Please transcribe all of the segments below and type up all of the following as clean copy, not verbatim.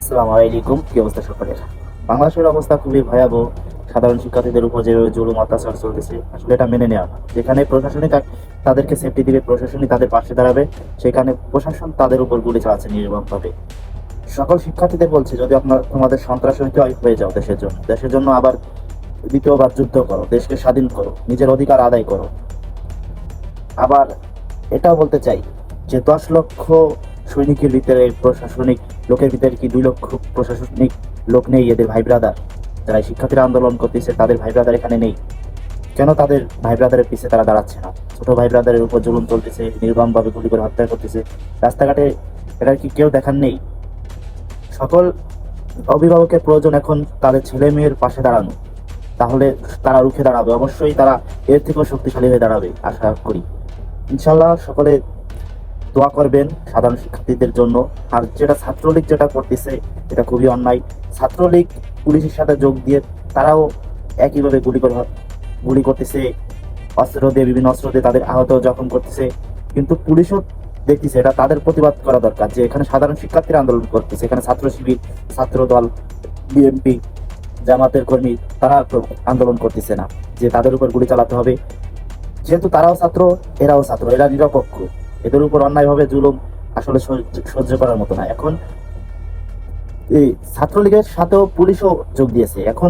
আসসালামু আলাইকুম। কি অবস্থা সকলের? বাংলাদেশের অবস্থা খুবই ভয়াবহ। সাধারণ শিক্ষার্থীদের উপর যে জুলুম অত্যাচার চলতেছে, আসলে এটা মেনে নেওয়া না। যেখানে প্রশাসনই তাদেরকে সেফটি দিবে, প্রশাসনই তাদের পাশে দাঁড়াবে, সেখানে প্রশাসন তাদের উপর গুলি চালাচ্ছে নির্মমভাবে। সকল শিক্ষার্থীদের বলছে, যদি তোমাদের সন্ত্রাস হইতে হয়, হয়ে যাও দেশের জন্য আবার দ্বিতীয়বার যুদ্ধ করো, দেশকে স্বাধীন করো, নিজের অধিকার আদায় করো। আবার এটাও বলতে চাই যে 10 লক্ষ সৈনিকের ভিতরে প্রশাসনিক লোকের ভিতরে কি 2 লক্ষ প্রশাসনিক লোক নেই? এদের ভাই ব্রাদার যারা এই শিক্ষার্থীরা আন্দোলন করতেছে, তাদের ভাই ব্রাদার এখানে নেই কেন? তাদের ভাই ব্রাদারের পিছে তারা দাঁড়াচ্ছে না? ছোট ভাই ব্রাদারের উপর জুলুম চলতেছে, নির্মম ভাবে গুলি করে হত্যা করতেছে রাস্তাঘাটে, এটা কি কেউ দেখার নেই? সকল অভিভাবকের প্রয়োজন এখন তাদের ছেলে মেয়ের পাশে দাঁড়ানো। তাহলে তারা রুখে দাঁড়াবে, অবশ্যই তারা এর থেকেও শক্তিশালী হয়ে দাঁড়াবে আশা করি। ইনশাল্লাহ সকলে দোয়া করবেন সাধারণ শিক্ষার্থীদের জন্য। আর যেটা ছাত্রলীগ যেটা করতেছে, এটা খুবই অন্যায়। ছাত্রলীগ পুলিশের সাথে যোগ দিয়ে তারাও একইভাবে গুলি করতেছে, অস্ত্র দিয়ে, বিভিন্ন অস্ত্র দিয়ে তাদের আহত জখম করতেছে। কিন্তু পুলিশও দেখতেছে, এটা তাদের প্রতিবাদ করা দরকার যে এখানে সাধারণ শিক্ষার্থীরা আন্দোলন করতেছে, এখানে ছাত্র শিবির, ছাত্র দল, বিএনপি, জামাতের কর্মী তারা আন্দোলন করতেছে না যে তাদের উপর গুলি চালাতে হবে। যেহেতু তারাও ছাত্র, এরাও ছাত্র, এরা নিরপেক্ষ। এদের উপর অন্যায়ভাবে জুলুম আসলে সহ্য করার মতো না। এখন এই ছাত্রলীগের সাথেও পুলিশও যোগ দিয়েছে। এখন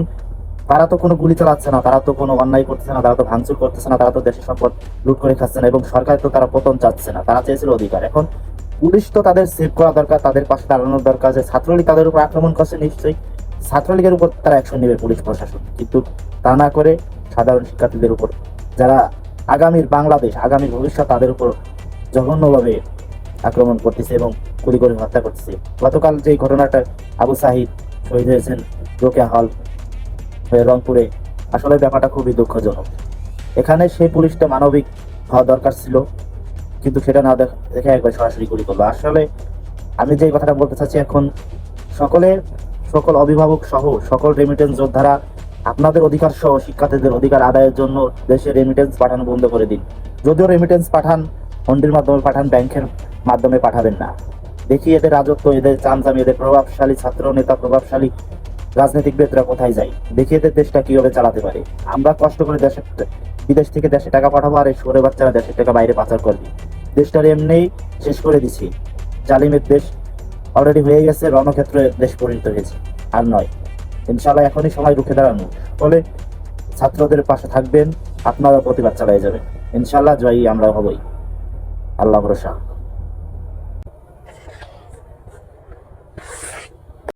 তারা তো কোনো গুলি চালাচ্ছে না, তারা তো কোনো অন্যায় করতেছে না, তারা তো ভাঙচুর করতেছে না, তারা তো দেশের সম্পদ লুট করে খাচ্ছে না, এবং সরকার তো তারা পতন চাচ্ছে না, তারা চেয়েছিল অধিকার। এখন পুলিশ তো তাদের সেভ করা দরকার, তাদের পাশে দাঁড়ানোর দরকার। যে ছাত্রলীগ তাদের উপর আক্রমণ করছে, নিশ্চয়ই ছাত্রলীগের উপর তারা অ্যাকশন নেবে পুলিশ প্রশাসন, কিন্তু তা না করে সাধারণ শিক্ষার্থীদের উপর, যারা আগামীর বাংলাদেশ, আগামীর ভবিষ্যৎ, তাদের উপর জঘন্যভাবে আক্রমণ করতেছে এবং গুলি করে হত্যা করতেছে। গতকাল যে ঘটনাটা, আবু সাহিদ শহীদ হয়েছেন রোকেয়া হল হয়ে রংপুরে, আসলে ব্যাপারটা খুবই দুঃখজনক। এখানে সেই পুলিশটা মানবিক হওয়া দরকার ছিল, কিন্তু সেটা না দেখে একবার সরাসরি গুলি করলো। আসলে আমি যে কথাটা বলতে চাচ্ছি, এখন সকল অভিভাবক সহ সকল রেমিটেন্স যোদ্ধারা আপনাদের অধিকার সহ শিক্ষার্থীদের অধিকার আদায়ের জন্য দেশে রেমিটেন্স পাঠানো বন্ধ করে দিন। যদিও রেমিটেন্স পাঠান, হুন্ডির মাধ্যমে পাঠান, ব্যাংকের মাধ্যমে পাঠাবেন না। দেখি এদের রাজত্ব, এদের চামচামি, এদের প্রভাবশালী ছাত্র নেতা, প্রভাবশালী রাজনীতিকবিদরা কোথায় যায়। দেখি এদের দেশটা কিভাবে চালাতে পারে। আমরা কষ্ট করে বিদেশ থেকে দেশে টাকা পাঠাবো, আর এই সরে বাচ্চারা দেশের টাকা বাইরে পাচার করবে। দেশটার এমনিই শেষ করে দিছি। জালিমের দেশ অলরেডি হয়ে গেছে, রণক্ষেত্রে দেশ পরিণত হয়েছে, আর নয়। ইনশাল্লাহ এখনই সময় রুখে দাঁড়ানো। ফলে ছাত্রদের পাশে থাকবেন, আপনারা প্রতিবাদ চালিয়ে যাবেন। ইনশাল্লাহ জয়ী আমরা হবই। আল্লাহ ভরসা।